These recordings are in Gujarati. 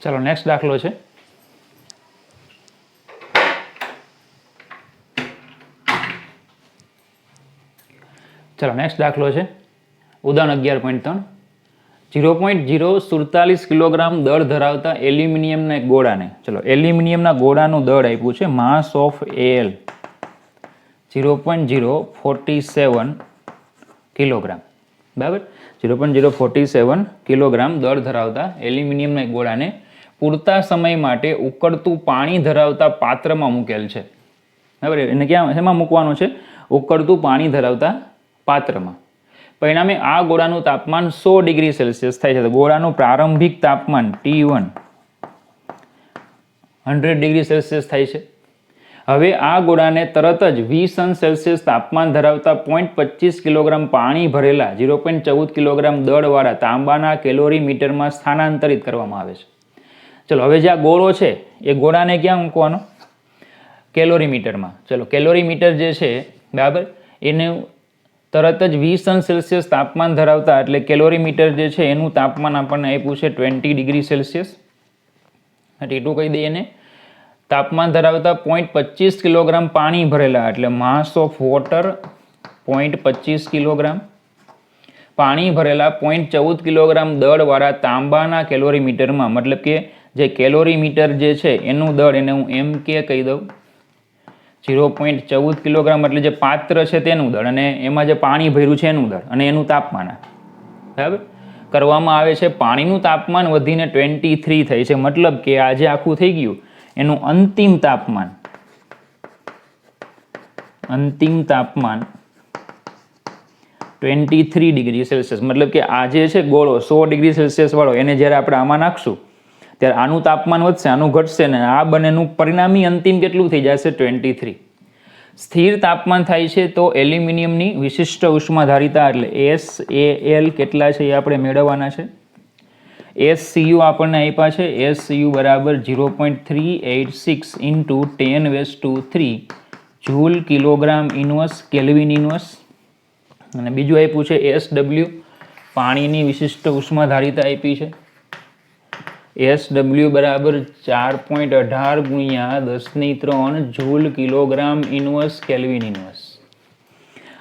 चलो नेक्स्ट दाखलो है। चलो नेक्स्ट दाखलो है उदाहरण 11.3 0.047 किलोग्राम दળ ધરાવતા એલ્યુમિનિયમના એક ગોળાને, ચલો એલ્યુમિનિયમના ગોળાનું દળ આપ્યું છે માસ ઓફ એલ 0.047 કિલોગ્રામ, બરાબર 0.047 કિલોગ્રામ દળ ધરાવતા એલ્યુમિનિયમના એક ગોળાને પૂરતા સમય માટે ઉકળતું પાણી ધરાવતા પાત્રમાં મૂકેલ છે, બરાબર. એને ક્યાં શેમાં મૂકવાનું છે? ઉકળતું પાણી ધરાવતા પાત્રમાં. પરિણામે આ ગોળાનું તાપમાન 100 ડિગ્રી સેલ્સિયસ થાય છે. તો ગોળાનું પ્રારંભિક તાપમાન T1 100 ડિગ્રી સેલ્સિયસ થાય છે. હવે આ ગોળાને તરત જ 20°C તાપમાન ધરાવતા 0.25 કિલોગ્રામ પાણી ભરેલા 0.14 કિલોગ્રામ દળવાળા તાંબાના કેલોરીમીટરમાં સ્થાનાંતરિત કરવામાં આવે છે. ચલો હવે જે આ ગોળો છે એ ગોળાને ક્યાં મૂકવાનો? કેલોરીમીટરમાં. ચલો કેલોરીમીટર જે છે, બરાબર, એને તરત જ 20°C તાપમાન ધરાવતા એટલે કેલોરીમીટર જે છે એનું તાપમાન આપણને આપ્યું છે 20 ડિગ્રી સેલ્સિયસ. T2 કહી દઈએ એને. તાપમાન ધરાવતા 0.25 કિલોગ્રામ પાણી ભરેલા એટલે માસ ઓફ વોટર 0.25 કિલોગ્રામ. પાણી ભરેલા 0.14 કિલોગ્રામ દળવાળા તાંબાના કેલોરીમીટરમાં, મતલબ કે જે કેલોરીમીટર જે છે એનું દળ એને હું MK કહી દઉં. 0.14 કિલોગ્રામ એટલે જે પાત્ર છે તેનું દળ અને એમાં જે પાણી ભર્યું છે એનું દળ અને એનું તાપમાન, બરાબર, કરવામાં આવે છે. પાણીનું તાપમાન વધીને 23 થાય છે, મતલબ કે આ જે આખું થઈ ગયું એનું અંતિમ તાપમાન 23 ડિગ્રી સેલ્સિયસ. મતલબ કે આ જે છે ગોળો 100 ડિગ્રી સેલ્સિયસ વાળો એને જ્યારે આપણે આમાં નાખશું ત્યારે આનું તાપમાન વધશે, આનું ઘટશે ને આ બંનેનું પરિણામી અંતિમ કેટલું થઈ જશે? 23. સ્થિર તાપમાન થાય છે તો એલ્યુમિનિયમની વિશિષ્ટ ઉષ્માધારિતા એટલે SAL કેટલા છે એ આપણે મેળવવાના છે. SCU આપણને આપ્યા છે. SCU બરાબર 0.386 into 10⁻³ joule kilogram inverse kelvin inverse. અને બીજું આપ્યું છે SW, પાણીની વિશિષ્ટ ઉષ્માધારિતા આપી છે. SW બરાબર 4.18 ગુણ્યા 10³ joule kilogram inverse kelvin inverse.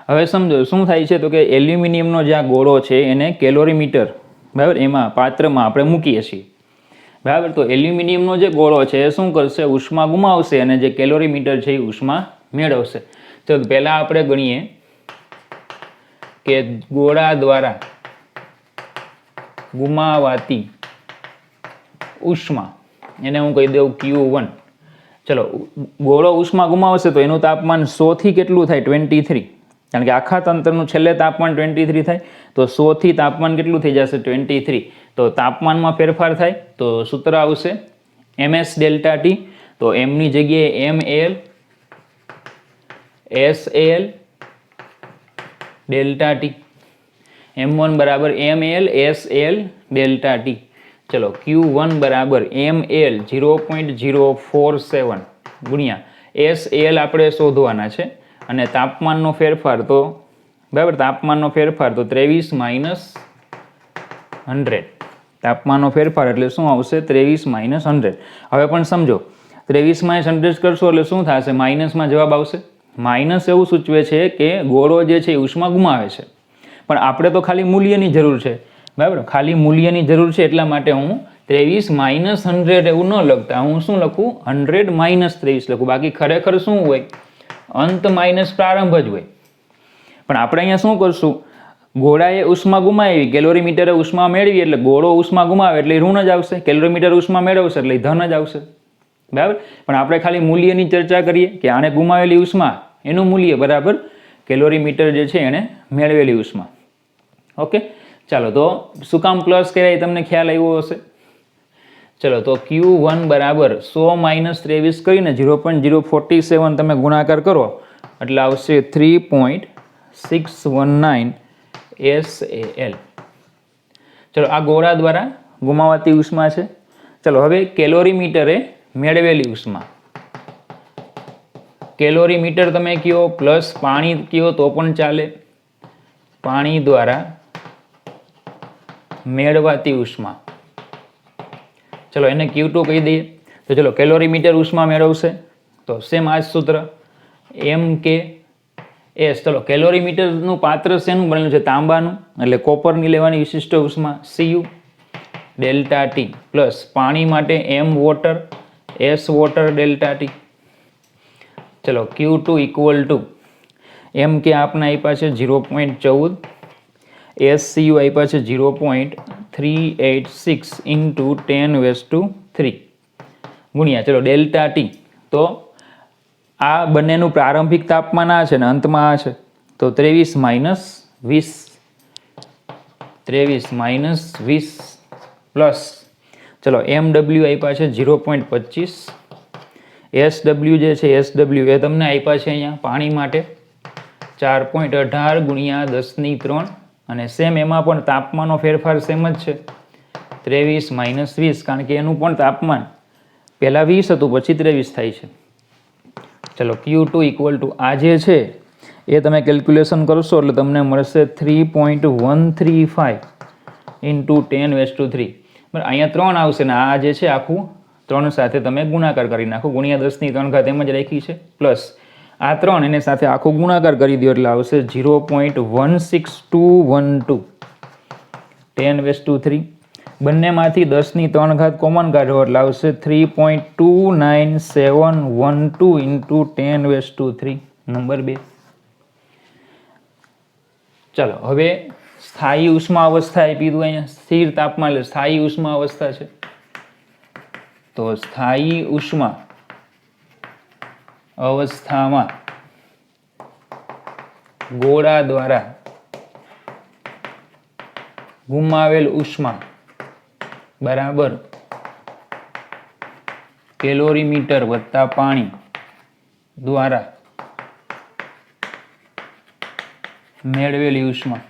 હવે સમજો શું થાય છે તો કે એલ્યુમિનિયમનો જે આ ગોળો છે એને કેલોરીમીટર, બરાબર, એમાં પાત્રમાં આપણે મૂકીએ છીએ, બરાબર. તો એલ્યુમિનિયમનો જે ગોળો છે એ શું કરશે? ઉષ્મા ગુમાવશે અને જે કેલોરીમીટર છે એ ઉષ્મા મેળવશે. તો પહેલાં આપણે ગણીએ કે ગોળા દ્વારા ગુમાવાતી ઉષ્મા એને હું કહી દઉં Q1. ચલો ગોળો ઉષ્મા ગુમાવશે તો એનું તાપમાન 100 થી કેટલું થાય? 23. કારણ કે આખા તંત્રનું છેલ્લે તાપમાન 23 થાય તો 100 થી તાપમાન કેટલું થઈ જશે? 23. તો તાપમાનમાં ફેરફાર થાય તો સૂત્ર આવશે MS ડેલ્ટા T. તો એમની જગ્યાએ ML SL delta T. M1 બરાબર ML SL ડેલ્ટા T. ચલો Q1 બરાબર ML 0.047 ગુણ્યા SL આપણે શોધવાના છે અને તાપમાનનો ફેરફાર તો, બરાબર, તાપમાનનો ફેરફાર તો 23 - 100. તાપમાનનો ફેરફાર એટલે શું આવશે? 23 - 100. હવે પણ સમજો 23 - 100 કરશો એટલે શું થશે? માઇનસમાં જવાબ આવશે. માઇનસ એવું સૂચવે છે કે ગોળો જે છે એ ઉષ્મા ગુમાવે છે, પણ આપણે તો ખાલી મૂલ્યની જરૂર છે, બરાબર, ખાલી મૂલ્યની જરૂર છે એટલા માટે હું 23 - 100 એવું ન લખતા હું શું લખું? 100 - 23 લખું. બાકી ખરેખર શું હોય? અંત માઇનસ પ્રારંભ જ હોય. પણ આપણે અહીંયા શું કરશું? ગોળાએ ઉષ્મા ગુમાવી, કેલોરીમીટરે ઉષ્મા મેળવી એટલે ગોળો ઉષ્મા ગુમાવે એટલે ઋણ જ આવશે, કેલોરીમીટર ઉષ્મા મેળવશે એટલે ધન જ આવશે, બરાબર. પણ આપણે ખાલી મૂલ્યની ચર્ચા કરીએ કે આને ગુમાવેલી ઉષ્મા એનું મૂલ્ય બરાબર કેલોરીમીટર જે છે એને મેળવેલી ઉષ્મા. ઓકે, ચાલો તો શું કામ પ્લસ કર્યા એ તમને ખ્યાલ આવ્યો હશે. ચલો તો Q1 બરાબર 100 - 23 કરીને 0.047 તમે ગુણાકાર કરો એટલે આવશે 3.619 SAL. ચલો આ ગોળા દ્વારા ગુમાવાતી ઉષ્મા છે. ચલો હવે કેલોરીમીટરે મેળવેલી ઉષ્મા. કેલોરીમીટર તમે કયો પ્લસ પાણી કયો તો પણ ચાલે. પાણી દ્વારા મેળવાતી ઉષ્મા. ચલો એને Q2 કહી દઈએ. તો ચલો કેલોરીમીટર ઉષ્મા મેળવશે તો સેમ આ જ સૂત્ર MKS. ચલો કેલોરીમીટરનું પાત્ર શેનું બનેલું છે? તાંબાનું, એટલે કોપરની લેવાની વિશિષ્ટ ઉષ્મા Cu ડેલ્ટા ટી પ્લસ પાણી માટે M water S water delta T. ચલો Q2 ઇક્વલ ટુ M કે આપના આપ્યા છે 0.14, SCU આપ્યા છે 0.386 ઇન્ટુ 10⁻³ ગુણ્યા ચલો ડેલ્ટા ટી. તો આ બંનેનું પ્રારંભિક તાપમાન આ છે ને અંતમાં આ છે, તો 23 - 20 પ્લસ ચલો MW આપ્યા છે 0.25, SW જે છે SW એ તમને આપ્યા છે અહીંયા પાણી માટે 4.18 ગુણ્યા 10⁻³ અને સેમ એમાં પણ તાપમાનનો ફેરફાર સેમ જ છે 23 - 20, કારણ કે એનું પણ તાપમાન પહેલાં 20 હતું પછી 23 થાય છે. ચલો Q2 ઇક્વલ ટુ આ જે છે એ તમે કેલ્ક્યુલેશન કરશો એટલે તમને મળશે 3.135 ઇન્ટુ 10⁻³ બરાબર. અહીંયા 3 આવશે ને આ જે છે આખું 3 સાથે તમે ગુણાકાર કરી નાખો ગુણ્યા 10⁻³ એમ જ રાખી છે પ્લસ આ 3 એને સાથે આખો ગુણાકાર કરી દો એટલે આવશે 0.16212 10⁻³ બંનેમાંથી 10⁻³ કોમન કાઢો એટલે આવશે 3.29712 ઇન્ટુ 10⁻³ નંબર 2. ચલો હવે સ્થાયી ઉષ્મા અવસ્થા આપી દીધું અહીંયા સ્થિર તાપમાન એટલે સ્થાયી ઉષ્મા અવસ્થા છે. તો સ્થાયી ઉષ્મા અવસ્થામાં ગોળા દ્વારા ગુમાવેલ ઉષ્મા બરાબર કેલોરીમીટર વત્તા પાણી દ્વારા મેળવેલી ઉષ્મા.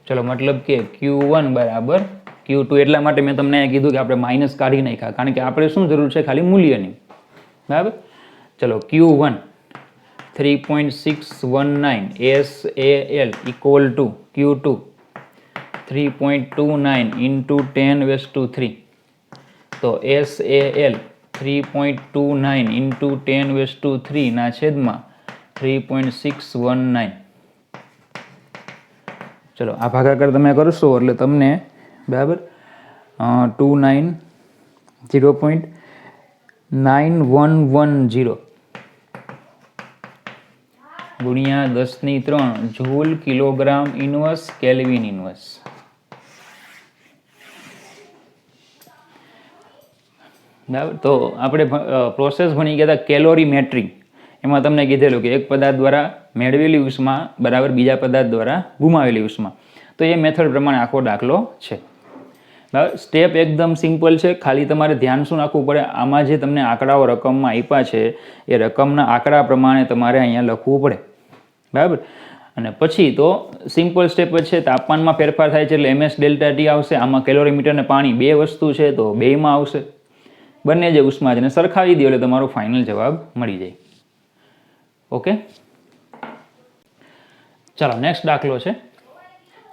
ચલો મતલબ કે Q1 બરાબર Q2. એટલા માટે મેં તમને કીધું કે આપણે માઇનસ કાઢી નાખ્યા, કારણ કે આપણે શું જરૂર છે ખાલી મૂલ્યની. બરાબર. ચલો Q1 3.619 SAL equal to Q2 3.29 into 10⁻³. તો SAL 3.29 ઇન્ટુ 10⁻³ ના છેદમાં 3.619. ચલો આ ભાગાકાર તમે કરશો એટલે તમને બરાબર 0.9110 ગુણ્યા 10⁻³ joule kilogram inverse kelvin inverse. બરાબર. તો આપણે પ્રોસેસ ભણી ગયા હતા કેલોરીમેટ્રી. એમાં તમને કીધેલું કે એક પદાર્થ દ્વારા મેળવેલી ઉષ્મા બરાબર બીજા પદાર્થ દ્વારા ગુમાવેલી ઉષ્મા. તો એ મેથડ પ્રમાણે આખો દાખલો છે. બરાબર. સ્ટેપ એકદમ સિમ્પલ છે, ખાલી તમારે ધ્યાન શું રાખવું પડે, આમાં જે તમને આંકડાઓ રકમમાં આપ્યા છે એ રકમના આંકડા પ્રમાણે તમારે અહીંયા લખવું પડે. બરાબર. અને પછી તો સિમ્પલ સ્ટેપ જ છે. તાપમાનમાં ફેરફાર થાય છે એટલે MS ડેલ્ટા ટી આવશે. આમાં કેલોરીમીટર અને પાણી બે વસ્તુ છે તો બેમાં આવશે. બંને જે ઉષ્મા છે એને સરખાવી દો એટલે તમારો ફાઇનલ જવાબ મળી જાય. ઓકે. ચાલો નેક્સ્ટ દાખલો છે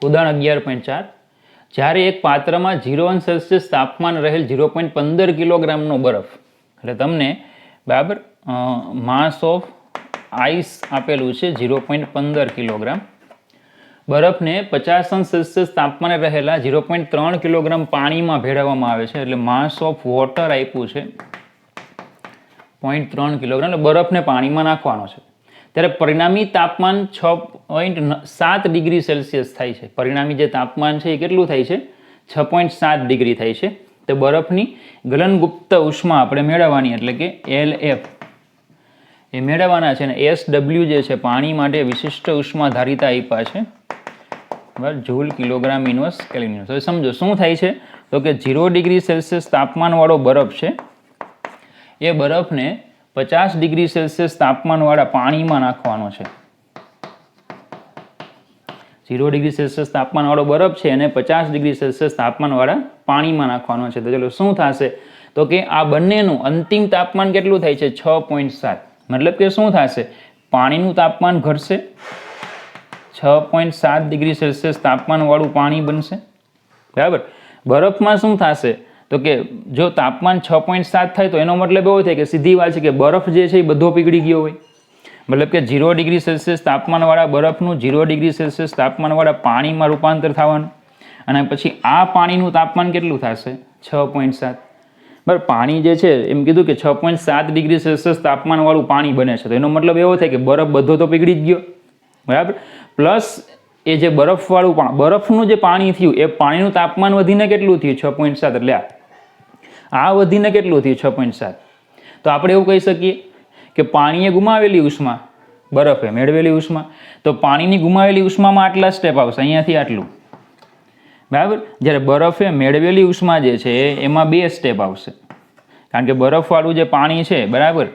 ઉદાહરણ 11.4. જ્યારે એક પાત્રમાં 0°C તાપમાન રહેલ 0.15 કિલોગ્રામનો બરફ, એટલે તમને બરાબર માસ ઓફ આઈસ આપેલું છે 0.15 કિલોગ્રામ, બરફને 50°C તાપમાને રહેલા 0.3 કિલોગ્રામ પાણીમાં ભેળવવામાં આવે છે, એટલે માસ ઓફ વોટર આપ્યું છે 0.3 કિલોગ્રામ, એટલે બરફને પાણીમાં નાખવાનો છે. ત્યારે પરિણામી તાપમાન 6.7 ડિગ્રી સેલ્સિયસ થાય છે. પરિણામી જે તાપમાન છે એ કેટલું થાય છે? 6.7 ડિગ્રી થાય છે. તો બરફની ગલનગુપ્ત ઉષ્મા આપણે મેળવવાની, એટલે કે LF એ મેળવવાના છે. અને SW જે છે પાણી માટે વિશિષ્ટ ઉષ્મા ધારિતા આપ્યા છે બરાબર joule kilogram inverse kelvin inverse. હવે સમજો શું થાય છે તો કે 0°C તાપમાનવાળો બરફ છે એ બરફને 50°C તાપમાનવાળા પાણીમાં નાખવાનો છે. 0°C તાપમાનવાળો બરફ છે અને 50°C તાપમાનવાળા પાણીમાં નાખવાનો છે. તો ચલો શું થશે તો કે આ બંનેનું અંતિમ તાપમાન કેટલું થાય છે? 6.7. મતલબ કે શું થશે? પાણીનું તાપમાન ઘટશે, 6.7°C તાપમાનવાળું પાણી બનશે. બરાબર. બરફમાં શું થશે તો કે જો તાપમાન 6.7 થાય તો એનો મતલબ એવો થાય કે સીધી વાત છે કે બરફ જે છે એ બધો પીગળી ગયો હોય, મતલબ કે 0 ડિગ્રી સેલ્સિયસ તાપમાનવાળા બરફનું 0 ડિગ્રી સેલ્સિયસ તાપમાનવાળા પાણીમાં રૂપાંતર થવાનું, અને પછી આ પાણીનું તાપમાન કેટલું થશે 6.7. બરાબર, પાણી જે છે એમ કીધું કે 6.7 ડિગ્રી સેલ્સિયસ તાપમાનવાળું પાણી બને છે, તો એનો મતલબ એવો થાય કે બરફ બધો તો પીગળી જ ગયો, બરાબર. પ્લસ એ જે બરફવાળું બરફનું જે પાણી થયું એ પાણીનું તાપમાન વધીને કેટલું થયું 6.7, એટલે આ વધીને કેટલું થયું 6.7. તો આપણે એવું કહી શકીએ કે પાણીએ ગુમાવેલી ઉષ્મા, બરફે મેળવેલી ઉષ્મા, તો પાણીની ગુમાવેલી ઉષ્મામાં આટલા સ્ટેપ આવશે, અહીંયાથી આટલું, બરાબર. જ્યારે બરફે મેળવેલી ઉષ્મા જે છે એમાં 2 સ્ટેપ આવશે, કારણ કે બરફવાળું જે પાણી છે, બરાબર,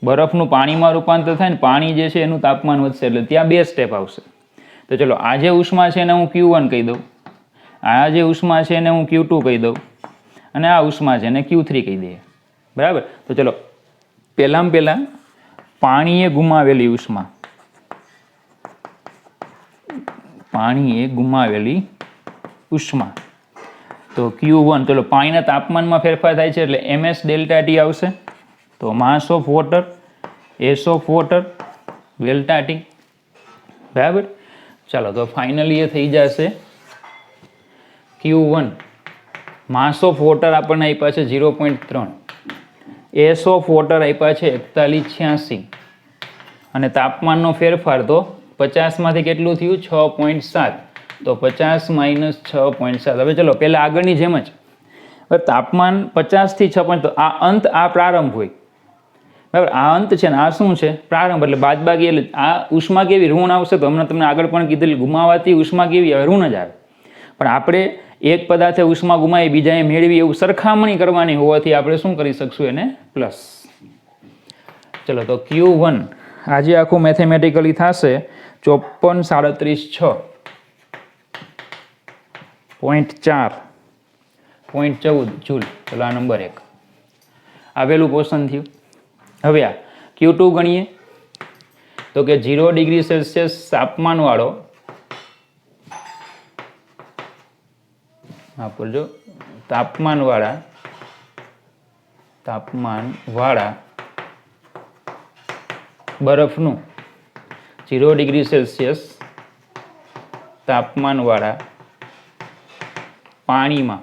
બરફનું પાણીમાં રૂપાંતર થાય ને પાણી જે છે એનું તાપમાન વધશે, એટલે ત્યાં 2 સ્ટેપ આવશે. તો ચલો આ જે ઉષ્મા છે એને હું Q1 કહી દઉં, આ જે ઉષ્મા છે એને હું Q2 કહી દઉં, અને આ ઉષ્મા છે એને Q3 કહી દઈએ, બરાબર. તો ચલો પહેલાં પાણીએ ગુમાવેલી ઉષ્મા, પાણીએ ગુમાવેલી ઉષ્મા, તો Q1, ચલો પાણીના તાપમાનમાં ફેરફાર થાય છે એટલે ms ડેલ્ટા T આવશે, તો માસ of water, S of water, delta T, બરાબર. ચાલો તો ફાઇનલી એ થઈ જશે Q1, માસ ઓફ વોટર આપણને આપ્યા છે 0.3, એસ ઓફ વોટર આપ્યા છે 4186, અને તાપમાનનો ફેરફાર તો 50માંથી કેટલું થયું 6.7, તો 50 માઇનસ 6.7. હવે ચલો પહેલાં આગળની જેમ જ, તાપમાન 50 થી 6, તો આ અંત આ પ્રારંભ હોય, બરાબર. આ અંત છે ને આ શું છે પ્રારંભ, એટલે બાદબાકી, એટલે આ ઉષ્મા કેવી ઋણ આવશે, તો હમણાં તમને આગળ પણ કીધેલી ગુમાવાતી ઉષ્મા કેવી આવે ઋણ જ આવે, પણ આપણે એક પદાર્થે ઉષ્મા ગુમાવી બીજાએ મેળવી એવું સરખામણી કરવાની હોવાથી આપણે શું કરી શકશું એને પ્લસ. ચલો તો Q1 આજે આખું મેથેમેટિકલી થશે 5437.4.14 જૂલ. ચલો આ નંબર 1 આવેલું પોષણ થયું. હવે આ Q2 ગણીએ તો કે 0 ડિગ્રી સેલ્સિયસ તાપમાનવાળો, બોલજો, તાપમાનવાળા બરફનું 0 ડિગ્રી સેલ્સિયસ તાપમાનવાળા પાણીમાં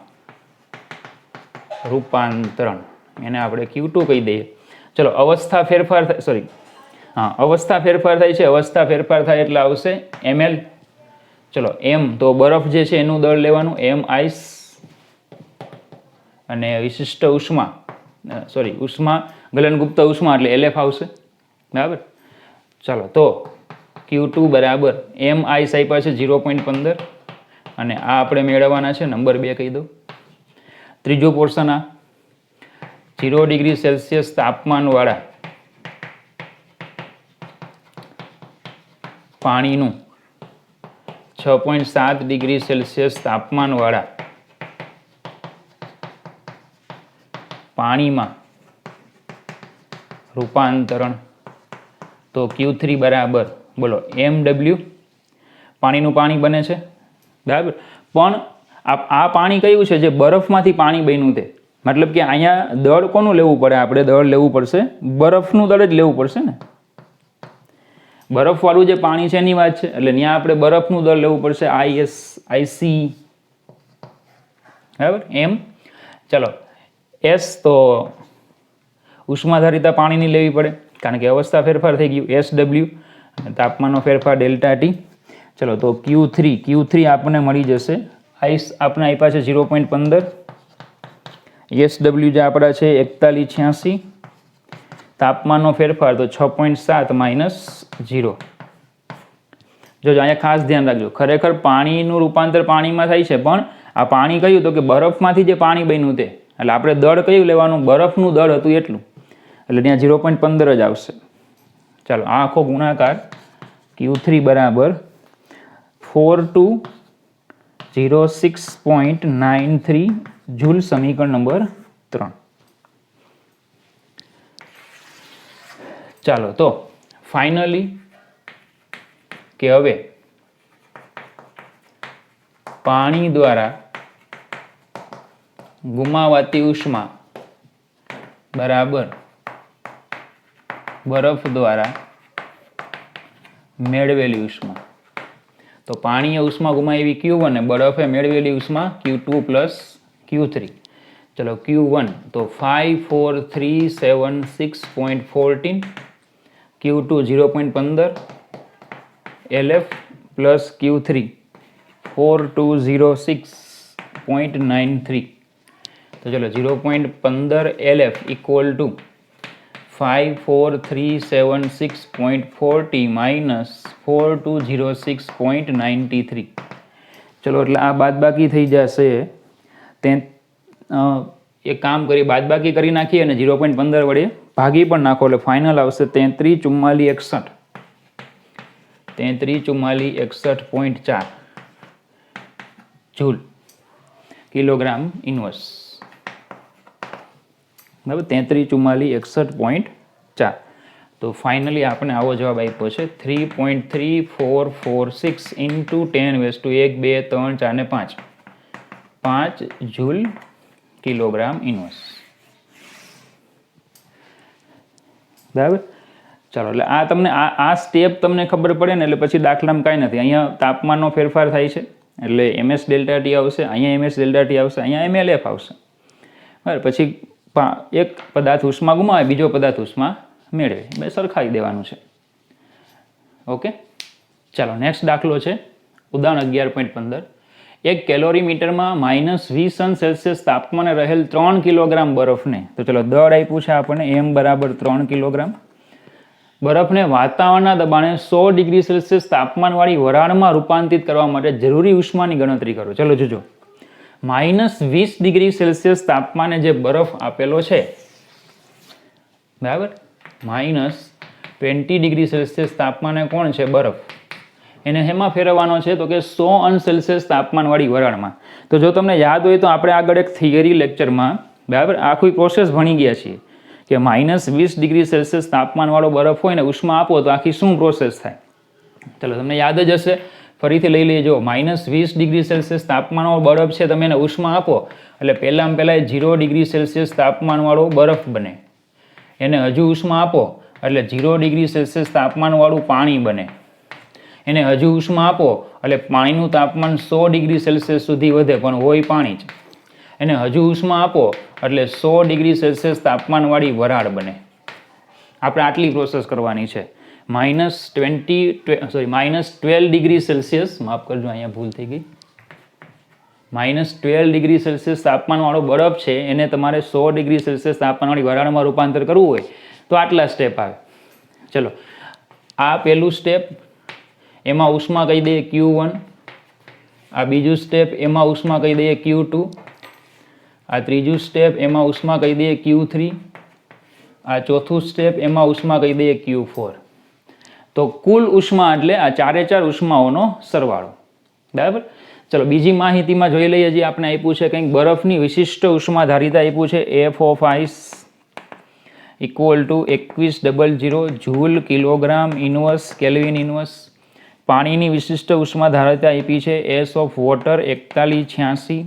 રૂપાંતરણ, એને આપણે Q2 કહી દઈએ. ચલો અવસ્થા ફેરફાર અવસ્થા ફેરફાર થાય છે, અવસ્થા ફેરફાર થાય એટલે આવશે ml. ચલો m તો બરફ જે છે એનું દળ લેવાનું, m આઈસ, અને વિશિષ્ટ ઉષ્મા ઉષ્મા ગલનગુપ્ત ઉષ્મા એટલે LF આવશે, બરાબર. ચાલો તો Q2 બરાબર m આઈસ આપ્યા છે 0.15, અને આ આપણે મેળવવાના છે નંબર 2 કહી દઉં. ત્રીજો પોર્શન આ 0 ડિગ્રી સેલ્સિયસ તાપમાનવાળા પાણીનું 6.7 ડિગ્રી સેલ્સિયસ તાપમાનવાળા પાણીમાં રૂપાંતરણ, તો Q3 બરાબર બોલો MW, પાણીનું પાણી બને છે, બરાબર. પણ આ પાણી કયું છે જે બરફમાંથી પાણી બન્યું તે, મતલબ કે અહીંયા દળ કોનું લેવું પડે, આપણે દળ લેવું પડશે બરફનું દળ જ લેવું પડશે ને, બરફવાળું જે પાણી છે એની વાત છે, એટલે ત્યાં આપણે બરફનું દળ લેવું પડશે, IC, બરાબર. એમ ચલો S તો ઉષ્માધારિતા પાણીની લેવી પડે, કારણ કે અવસ્થા ફેરફાર થઈ ગયું, SW, અને તાપમાનનો ફેરફાર ડેલ્ટા T. ચલો તો Q3 આપણને મળી જશે, આઈસ આપણે આપ્યા છે 0.15, SW જે આપણા છે 4186, તાપમાનનો ફેરફાર તો 6.7 માઇનસ 0. જો અહીંયા ખાસ ધ્યાન રાખજો, ખરેખર પાણીનું રૂપાંતર પાણીમાં થાય છે, પણ આ પાણી કયું તો કે બરફમાંથી જે પાણી બન્યું તે, એટલે આપણે દળ કયું લેવાનું, બરફનું દળ હતું એટલું, એટલે ત્યાં 0.15 જ આવશે. ચાલો આ આખો ગુણાકાર Q3 બરાબર 4206.93 જૂલ, સમીકરણ નંબર 3. ચાલો તો ફાઇનલી કે હવે પાણી દ્વારા ગુમાવાતી ઉષ્મા બરાબર બરફ દ્વારા મેળવેલી ઉષ્મા. તો પાણીએ ઉષ્મા ગુમાવી Q1 અને બરફે મેળવેલી ઉષ્મા Q2 પ્લસ Q3. ચલો Q1 તો 5436.14, Q2 0.15 LF પ્લસ Q3 4206.93. તો ચલો 0.15 LF ઇક્વલ ટુ 5436.40 માઇનસ 4206.93. ચલો એટલે આ બાદબાકી થઈ જશે. તે એક કામ કરી બાદબાકી કરી નાખીએ અને 0.15 વડે ભાગી પણ નાખો એટલે ફાઇનલ આવશે 334461. 334461.4 જૂલ કિલોગ્રામ ઇન્વર્સ. બરાબર 334461.4. તો ફાઇનલી આપણે આવો જવાબ આપ્યો છે 3.3446 ઇન્ટુ 10⁻1 2 3 4 ને 5 જૂલ કિલોગ્રામ ઇન્વર્સ. બરાબર. ચાલો એટલે આ તમને આ સ્ટેપ તમને ખબર પડે ને એટલે પછી દાખલામાં કાંઈ નથી. અહીંયા તાપમાનનો ફેરફાર થાય છે એટલે MS ડેલ્ટા ટી આવશે, અહીંયા MS ડેલ્ટા ટી આવશે, અહીંયા MLF આવશે. બરાબર. પછી એક પદાર્થ ઉષ્મા ગુમાવે, બીજો પદાર્થ ઉષ્મા મેળવે, બે સરખાવી દેવાનું છે. ઓકે. ચાલો નેક્સ્ટ દાખલો છે ઉદાહરણ 11.15. એક કેલોરીમીટરમાં -20°C તાપમાને રહેલ 3 કિલોગ્રામ બરફને, તો ચલો દળ આપ્યું છે આપણને M બરાબર 3 કિલોગ્રામ, બરફને વાતાવરણના દબાણે 100°C તાપમાનવાળી વરાળમાં રૂપાંતરિત કરવા માટે જરૂરી ઉષ્માની ગણતરી કરો. ચલો જોજો, -20°C તાપમાને જે બરફ આપેલો છે, બરાબર, -20°C તાપમાને કોણ છે? બરફ. એને હેમાં ફેરવવાનો છે તો કે 100°C તાપમાનવાળી વરાળમાં. તો જો તમને યાદ હોય તો આપણે આગળ એક થિયરી લેક્ચરમાં, બરાબર, આખી પ્રોસેસ ભણી ગયા છીએ કે -20°C તાપમાનવાળો બરફ હોય ને ઉષ્મા આપો તો આખી શું પ્રોસેસ થાય. ચલો તમને યાદ જ હશે, ફરીથી લઈ લેજો. -20°C તાપમાનવાળો બરફ છે, તમે એને ઉષ્મા આપો એટલે પહેલાં 0°C તાપમાનવાળો બરફ બને. એને હજુ ઉષ્મા આપો એટલે 0°C તાપમાનવાળું પાણી બને. એને હજુ ઉષ્મા આપો એટલે પાણીનું તાપમાન 100°C સુધી વધે, પણ હોય પાણી જ. એને હજુ ઉષ્મા આપો એટલે 100°C તાપમાનવાળી વરાળ બને. આપણે આટલી પ્રોસેસ કરવાની છે. -12°C, માફ કરજો અહીંયા ભૂલ થઈ ગઈ, -12°C તાપમાનવાળો બરફ છે એને તમારે 100°C તાપમાનવાળી વરાળમાં રૂપાંતર કરવું હોય તો આટલા સ્ટેપ આવે. ચલો આ પહેલું સ્ટેપ, એમાં ઉષ્મા કહી દઈએ Q1. આ બીજું સ્ટેપ, એમાં ઉષ્મા કહી દઈએ Q2. આ ત્રીજું સ્ટેપ, એમાં ઉષ્મા કહી દઈએ Q3. આ ચોથું સ્ટેપ, એમાં ઉષ્મા કહી દઈએ Q4. તો કુલ ઉષ્મા એટલે આ ચારે ચાર ઉષ્માઓનો સરવાળો. બરાબર. ચલો બીજી માહિતીમાં જોઈ લઈએ. જે આપણે આપ્યું છે કંઈક બરફની વિશિષ્ટ ઉષ્મા ધારિતા આપ્યું છે F of ice equal to 2100 joule kilogram inverse kelvin inverse. પાણીની વિશિષ્ટ ઉષ્મા ધારિતા આપી છે S of water 4186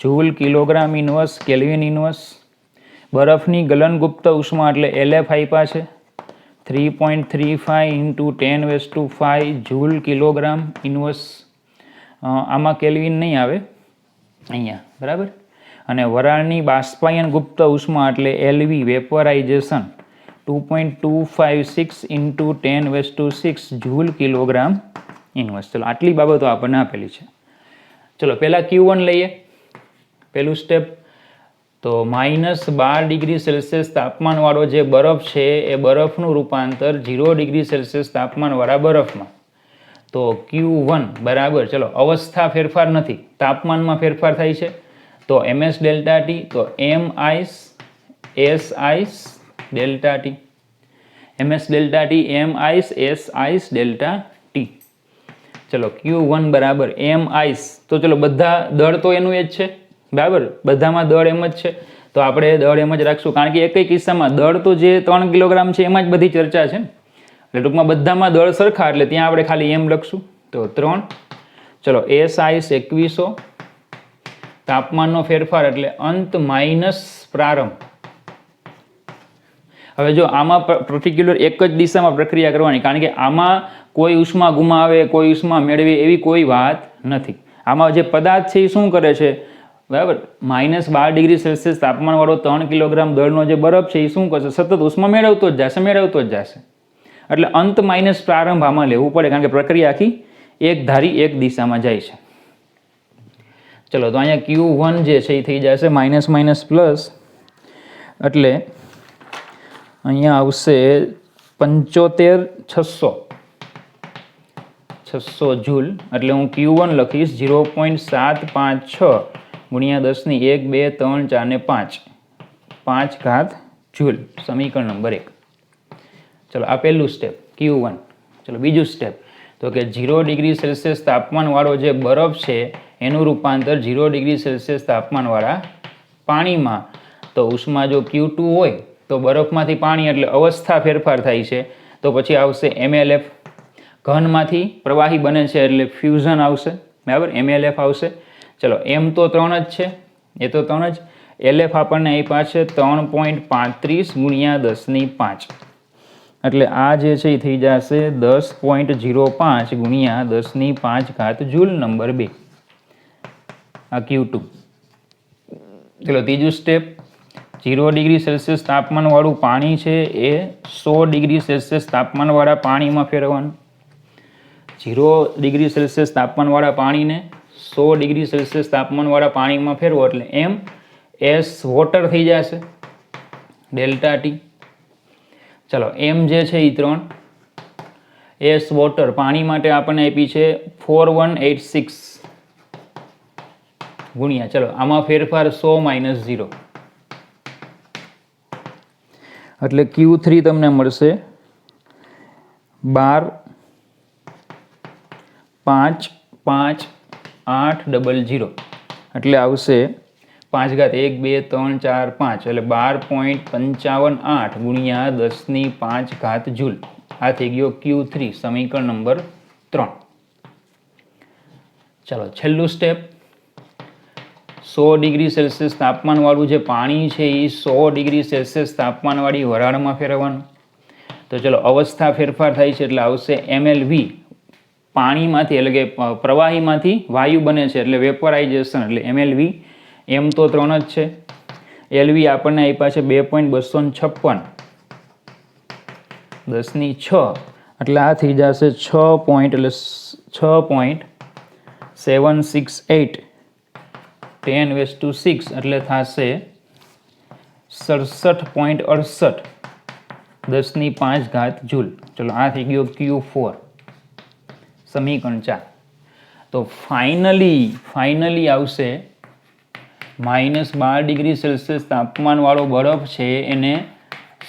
joule kilogram inverse kelvin inverse. બરફની ગલનગુપ્ત ઉષ્મા એટલે LF આપ્યા છે 3.35 ઇન્ટુ 10⁵ જૂલ કિલોગ્રામ ઇન્વર્સ. આમાં કેલ્વિન નહીં આવે અહીંયા, બરાબર. અને વરાળની બાષ્પાયન ગુપ્ત ઉષ્મા એટલે LV વેપરાઇઝેશન 2.256 into 10⁶ joule kilogram inverse. ચલો આટલી બાબતો આપણને આપેલી છે. ચલો પહેલાં Q1 લઈએ. પહેલું સ્ટેપ તો -12°C તાપમાનવાળો જે બરફ છે એ બરફનું રૂપાંતર 0°C તાપમાનવાળા બરફમાં. તો Q1 બરાબર, ચલો અવસ્થા ફેરફાર નથી, તાપમાનમાં ફેરફાર થાય છે. તો MS ડેલ્ટા ટી, તો M ice S ice delta T, MS delta T M ice S ice delta T. ચલો Q1 બરાબર M ice. તો ચલો બધા દળ તો એનું એ જ છે, બરાબર, બધામાં દળ એમ જ છે તો આપણે દળ એમ જ રાખશું, કારણ કે એક કિસ્સામાં દળ તો જે 3 કિલોગ્રામ છે એમાં જ બધી ચર્ચા છે. એટલે ટૂંકમાં બધામાં દળ સરખા એટલે ત્યાં આપણે ખાલી એમ લખશું. તો 3. ચલો S ice 2100 તાપમાનનો ફેરફાર એટલે અંત માઇનસ પ્રારંભ. હવે જો આમાં પર્ટિક્યુલર એક જ દિશામાં પ્રક્રિયા કરવાની, કારણ કે આમાં કોઈ ઉષ્મા ગુમાવે, કોઈ ઉષ્મા મેળવે એવી કોઈ વાત નથી. આમાં જે પદાર્થ છે એ શું કરે છે, બરાબર, -12 ડિગ્રી સેલ્સિયસ તાપમાનવાળો 3 કિલોગ્રામ દળનો જે બરફ છે એ શું કરશે, સતત ઉષ્મા મેળવતો જ જશે. એટલે અંત માઇનસ પ્રારંભ આમાં લેવું પડે, કારણ કે પ્રક્રિયા આખી એક ધારી એક દિશામાં જાય છે. ચલો તો અહીંયા Q1 જે છે એ થઈ જશે માઇનસ માઇનસ પ્લસ, એટલે અહીંયા આવશે 75,600 જૂલ. એટલે હું Q1 લખીશ 0.756 ગુણ્યા 10 ની 1 2 3 4 ને 5 ઘાત જૂલ, સમીકરણ નંબર 1. ચલો આ પહેલું સ્ટેપ Q1. ચલો બીજું સ્ટેપ, તો કે 0 ડિગ્રી સેલ્સિયસ તાપમાનવાળો જે બરફ છે એનું રૂપાંતર 0 ડિગ્રી સેલ્સિયસ તાપમાનવાળા પાણીમાં. તો ઉષ્મા જો Q2 હોય તો બરફમાંથી પાણી એટલે અવસ્થા ફેરફાર થાય છે, તો પછી આવશે MLF. ઘનમાંથી પ્રવાહી બને છે એટલે ફ્યુઝન આવશે, બરાબર, MLF આવશે. ચલો M તો 3 જ છે, એ તો 3 જ. LF આપણને આપ્યા છે 3.35 ગુણ્યા 10 ની 5, એટલે આ જે છે એ થઈ જશે 10.05 ગુણ્યા 10 ની 5 ઘાત જૂલ નંબર 2, આ Q2. ચલો ત્રીજું સ્ટેપ, 0 ડિગ્રી સેલ્સિયસ તાપમાનવાળું પાણી છે એ 100 ડિગ્રી સેલ્સિયસ તાપમાનવાળા પાણીમાં ફેરવવાનું. 0 ડિગ્રી સેલ્સિયસ તાપમાનવાળા પાણીને 100 ડિગ્રી સેલ્સિયસ તાપમાનવાળા પાણીમાં ફેરવો એટલે MS વોટર થઈ જશે, ડેલ્ટા T. ચલો M જે છે એ 3, S વોટર પાણી માટે આપણને આપી છે 4186 ગુણ્યા, ચલો આમાં ફેરફાર 100 માઇનસ 0, એટલે Q3 તમને મળશે 12,5,5,800, એટલે આવશે 5 ઘાત 1 2 3 4 5, એટલે 12.558 ગુણ્યા 10 ની 5 ઘાત જૂલ. આ થઈ ગયો Q3, સમીકરણ નંબર 3. ચલો છેલ્લું સ્ટેપ, 100 ડિગ્રી સેલ્સિયસ તાપમાનવાળું જે પાણી છે એ 100 ડિગ્રી સેલ્સિયસ તાપમાનવાળી વરાળમાં ફેરવવાનું. તો ચલો અવસ્થા ફેરફાર થાય છે એટલે આવશે MLV. પાણીમાંથી એટલે કે પ્રવાહીમાંથી વાયુ બને છે એટલે વેપરાઇઝેશન, એટલે MLV. M તો 3 જ છે, LV આપણને આપ્યા છે 2.256 10 ની 6, એટલે આ થઈ જશે 6.768 10⁻⁶, એટલે થશે 67.68 10 ની 5 ઘાત જૂલ. ચલો આ થઈ ગયો Q4, સમીકરણ 4. તો ફાઇનલી આવશે -12 ડિગ્રી સેલ્સિયસ તાપમાનવાળો બરફ છે એને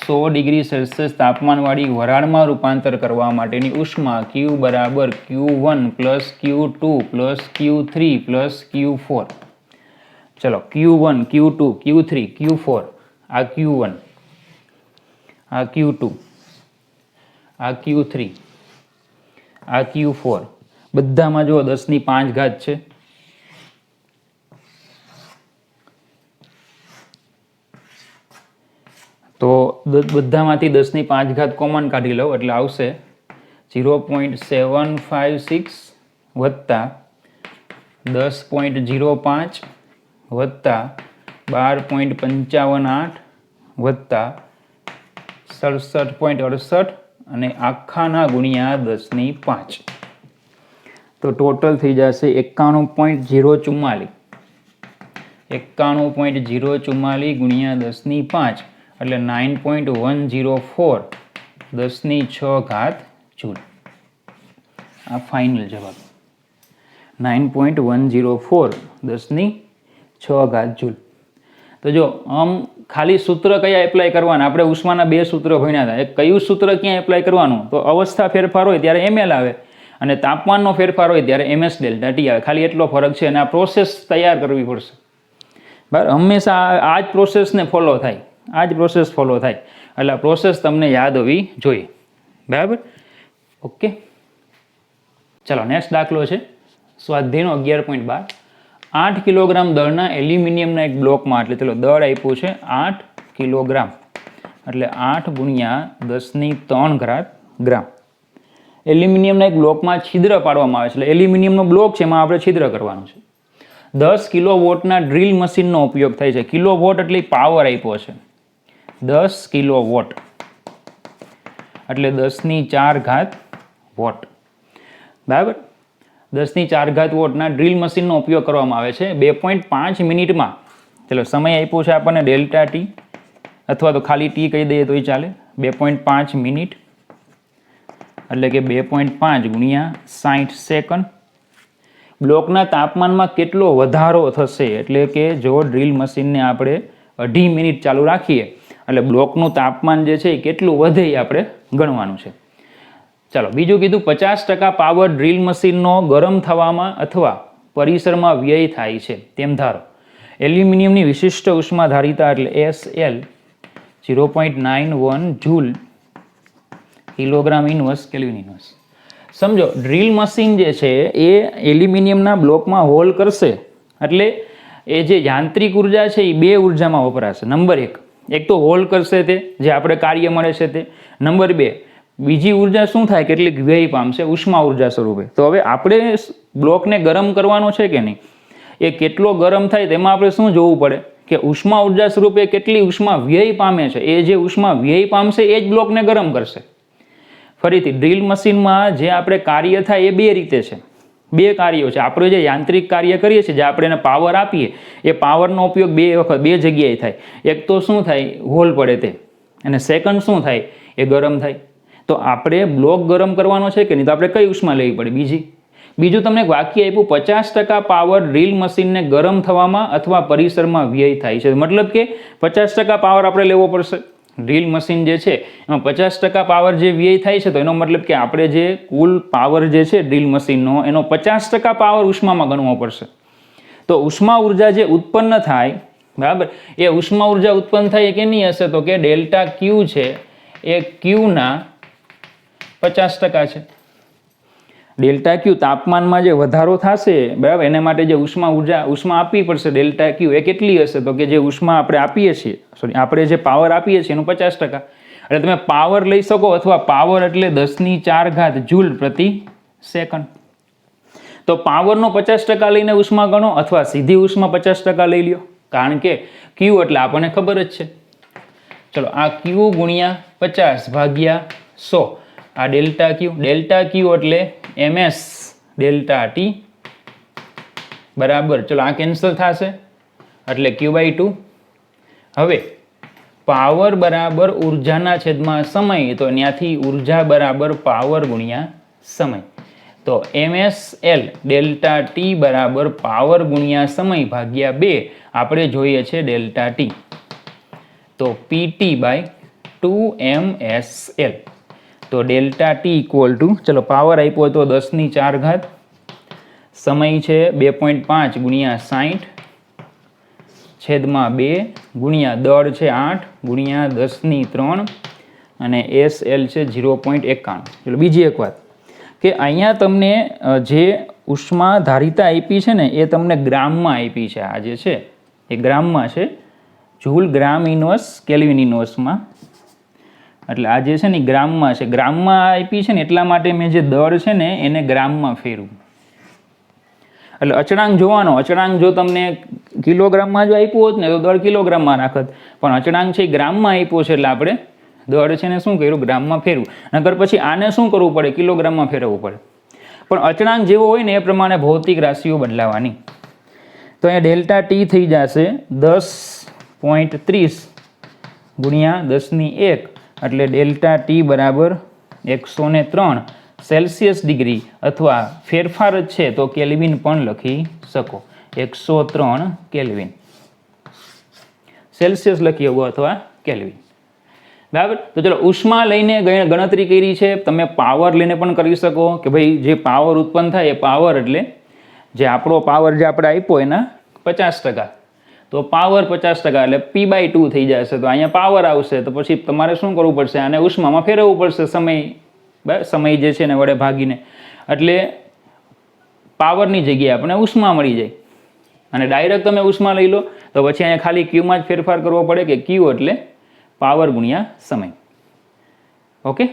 100 ડિગ્રી સેલ્સિયસ તાપમાનવાળી વરાળમાં રૂપાંતર કરવા માટેની ઉષ્મા Q બરાબર Q1 plus Q2 plus Q3 plus Q4. ચલો Q1 Q2 Q3 Q4, આ Q1, આ Q2, આ Q3, આ Q4, બધામાં જો 10 ની 5 ઘાત છે. તો બધામાંથી 10 ની 5 ઘાત કોમન કાઢી લો એટલે આવશે 0.756 વત્તા 10.05 વત્તા 12.558 વત્તા 67.68 અને આખાના ગુણ્યા 10 ની 5, તો ટોટલ થઈ જશે 91.044 ગુણ્યા 10 ની 5, એટલે 9.104 10 ની 6 ઘાત જૂલ. આ ફાઇનલ જવાબ 9.104 10 ની 6 ઘાત જૂલ. તો જો આમ ખાલી સૂત્ર કયા એપ્લાય કરવાના, આપણે ઉષ્માના 2 સૂત્રો ભણ્યા હતા. એક કયું સૂત્ર ક્યાં એપ્લાય કરવાનું, તો અવસ્થા ફેરફાર હોય ત્યારે ML આવે અને તાપમાનનો ફેરફાર હોય ત્યારે MS ડેલ્ટા T આવે. ખાલી એટલો ફરક છે અને આ પ્રોસેસ તૈયાર કરવી પડશે, બરાબર. હંમેશા આ જ પ્રોસેસને ફોલો થાય, આ જ પ્રોસેસ ફોલો થાય, એટલે આ પ્રોસેસ તમને યાદ હોવી જોઈએ, બરાબર. ઓકે, ચાલો નેક્સ્ટ દાખલો છે સ્વાધ્યાયનો 11.12. 8 કિલોગ્રામ દળના એલ્યુમિનિયમના એક બ્લોકમાં, એટલે ચલો દળ આપ્યું છે 8 કિલોગ્રામ, એટલે 8 ગુણ્યા 10³ ગ્રામ એલ્યુમિનિયમના એક બ્લોકમાં છિદ્ર પાડવામાં આવે છે. એટલે એલ્યુમિનિયમનો બ્લોક છે, એમાં આપણે છિદ્ર કરવાનું છે. 10 કિલોવોટના ડ્રીલ મશીનનો ઉપયોગ થાય છે. કિલોવોટ એટલે પાવર આપ્યો છે, 10 કિલોવોટ એટલે 10⁴ વોટ, બરાબર. 10⁴ વોટના ડ્રીલ મશીનનો ઉપયોગ કરવામાં આવે છે. 2.5 મિનિટમાં, ચલો સમય આપ્યો છે આપણને ડેલ્ટા ટી, અથવા તો ખાલી ટી કહી દઈએ તોય ચાલે. 2.5 મિનિટ એટલે કે 2.5 ગુણ્યા 60 સેકન્ડ. બ્લોકના તાપમાનમાં કેટલો વધારો થશે, એટલે કે જો ડ્રીલ મશીનને આપણે 2.5 મિનિટ ચાલુ રાખીએ એટલે બ્લોકનું તાપમાન જે છે એ કેટલું વધે એ આપણે ગણવાનું છે. ચાલો બીજું કીધું, 50% પાવર ડ્રીલ મશીનનો ગરમ થવામાં અથવા પરિસરમાં વ્યય થાય છે તેમ ધારો. એલ્યુમિનિયમની વિશિષ્ટ ઉષ્માધારિતા એટલે SL 0.91 joule kilogram inverse kelvin inverse. સમજો ડ્રીલ મશીન જે છે એ એલ્યુમિનિયમના બ્લોકમાં હોલ કરશે, એટલે એ જે યાંત્રિક ઉર્જા છે એ 2 ઉર્જામાં વપરાશે. નંબર 1, એક તો હોલ કરશે તે જે આપણે કાર્ય મળે છે તે. નંબર 2, બીજી ઉર્જા શું થાય, કેટલીક વ્યય પામશે ઉષ્મા ઉર્જા સ્વરૂપે. તો હવે આપણે બ્લોકને ગરમ કરવાનો છે કે નહીં, એ કેટલો ગરમ થાય તેમાં આપણે શું જોવું પડે કે ઉષ્મા ઉર્જા સ્વરૂપે કેટલી ઉષ્મા વ્યય પામે છે. એ જે ઉષ્મા વ્યય પામશે એ જ બ્લોકને ગરમ કરશે. ફરીથી ડ્રીલ મશીનમાં જે આપણે કાર્ય થાય એ 2 રીતે છે, 2 કાર્યો છે. આપણે જે યાંત્રિક કાર્ય કરીએ છીએ, જે આપણે એને પાવર આપીએ, એ પાવરનો ઉપયોગ 2 વખત 2 જગ્યાએ થાય. એક તો શું થાય, હોલ પડે તે, અને સેકન્ડ શું થાય, એ ગરમ થાય. તો આપણે બ્લોક ગરમ કરવાનો છે કે નહીં, તો આપણે કઈ ઉષ્મા લેવી પડે, બીજું તમને એક વાક્ય આપ્યું, 50% પાવર ડ્રીલ મશીનને ગરમ થવામાં અથવા પરિસરમાં વ્યય થાય છે. મતલબ કે 50% પાવર આપણે લેવો પડશે. ડ્રીલ મશીન જે છે એમાં 50% પાવર જે વ્યય થાય છે, તો એનો મતલબ કે આપણે જે કુલ પાવર જે છે ડ્રીલ મશીનનો, એનો 50% પાવર ઉષ્મામાં ગણવો પડશે. તો ઉષ્મા ઉર્જા જે ઉત્પન્ન થાય, બરાબર, એ ઉષ્મા ઉર્જા ઉત્પન્ન થાય એ કેની હશે, તો કે ડેલ્ટા ક્યુ છે એ ક્યુના 50% છે. ડેલ્ટા ક્યુ તાપમાનમાં જે વધારો થશે, બરાબર, એને માટે જે ઉષ્મા આપવી પડશે ડેલ્ટા ક્યુ, એ કેટલી હશે, તો કે જે ઉષ્મા આપણે આપીએ છીએ, આપણે જે પાવર આપીએ છીએ એનું 50%. એટલે તમે પાવર લઈ શકો, અથવા પાવર એટલે 10⁴ જૂલ પ્રતિ સેકન્ડ. તો પાવરનો 50% લઈને ઉષ્મા ગણો, અથવા સીધી ઉષ્મા 50% લઈ લ્યો, કારણ કે ક્યુ એટલે આપણને ખબર જ છે. ચલો આ ક્યુ ગુણ્યા 50 ભાગ્યા 100, આ ડેલ્ટા ક્યુ એટલે MS ડેલ્ટા ટી બરાબર. ચલો આ કેન્સલ થશે એટલે Q/2. હવે પાવર બરાબર ઉર્જાના છેદમાં સમય, તો ત્યાંથી ઉર્જા બરાબર પાવર ગુણ્યા સમય. તો MSL ડેલ્ટા ટી બરાબર પાવર ગુણ્યા સમય ભાગ્યા 2, આપણે જોઈએ છે ડેલ્ટા ટી, તો PT/2MSL. તો ડેલ્ટા ટી ઇક્વલ ટુ, ચલો પાવર આપ્યો તો 10⁴, સમય છે 2.5 ગુણ્યા 60 છેદમાં 2 ગુણ્યા દળ છે 8 ગુણ્યા 10⁻³ અને SL છે 0.91. ચલો બીજી એક વાત કે અહીંયા તમને જે ઉષ્મા ધારિતા આપી છે ને, એ તમને ગ્રામમાં આપી છે. આ જે છે એ ગ્રામમાં છે, જૂલ ગ્રામ ઇન્વર્સ કેલ્વિન ઇન્વર્સમાં. એટલે આ જે છે ને ગ્રામમાં છે, ગ્રામમાં આપી છે ને એટલા માટે મેં જે દળ છે ને એને ગ્રામમાં ફેરવું. એટલે અચળાંક જોવાનો, અચળાંક જો તમને કિલોગ્રામમાં જો આપ્યું હોત ને તો દળ કિલોગ્રામમાં રાખત, પણ અચળાંક છે ગ્રામમાં આપ્યો છે એટલે આપણે દળ છે ને શું કર્યું, ગ્રામમાં ફેરવું. નકર પછી આને શું કરવું પડે, કિલોગ્રામમાં ફેરવવું પડે. પણ અચળાંક જેવો હોય ને એ પ્રમાણે ભૌતિક રાશિઓ બદલાવાની. તો અહીંયા ડેલ્ટા ટી થઈ જશે 10.30 ગુણ્યા 10⁻1, એટલે ડેલ્ટા ટી બરાબર 103 સેલ્સિયસ ડિગ્રી, અથવા ફેરફાર જ છે તો કેલ્વિન પણ લખી શકો, 103 કેલ્વિન. સેલ્સિયસ લખી શકો અથવા કેલ્વિન, બરાબર. તો ચલો ઉષ્મા લઈને ગણતરી કરી છે, તમે પાવર લઈને પણ કરી શકો કે ભાઈ જે પાવર ઉત્પન્ન થાય એ પાવર એટલે જે આપણો પાવર જે આપણે આપ્યો એના 50%. તો પાવર 50% એટલે P/2 થઈ જશે. તો અહીંયા પાવર આવશે, તો પછી તમારે શું કરવું પડશે, આને ઉષ્મામાં ફેરવવું પડશે સમય જે છે ને વડે ભાગીને, એટલે પાવરની જગ્યાએ આપણે ઉષ્મા મળી જાય. અને ડાયરેક્ટ તમે ઉષ્મા લઈ લો તો પછી અહીંયા ખાલી ક્યુમાં જ ફેરફાર કરવો પડે કે ક્યુ એટલે પાવર ગુણ્યા સમય. ઓકે.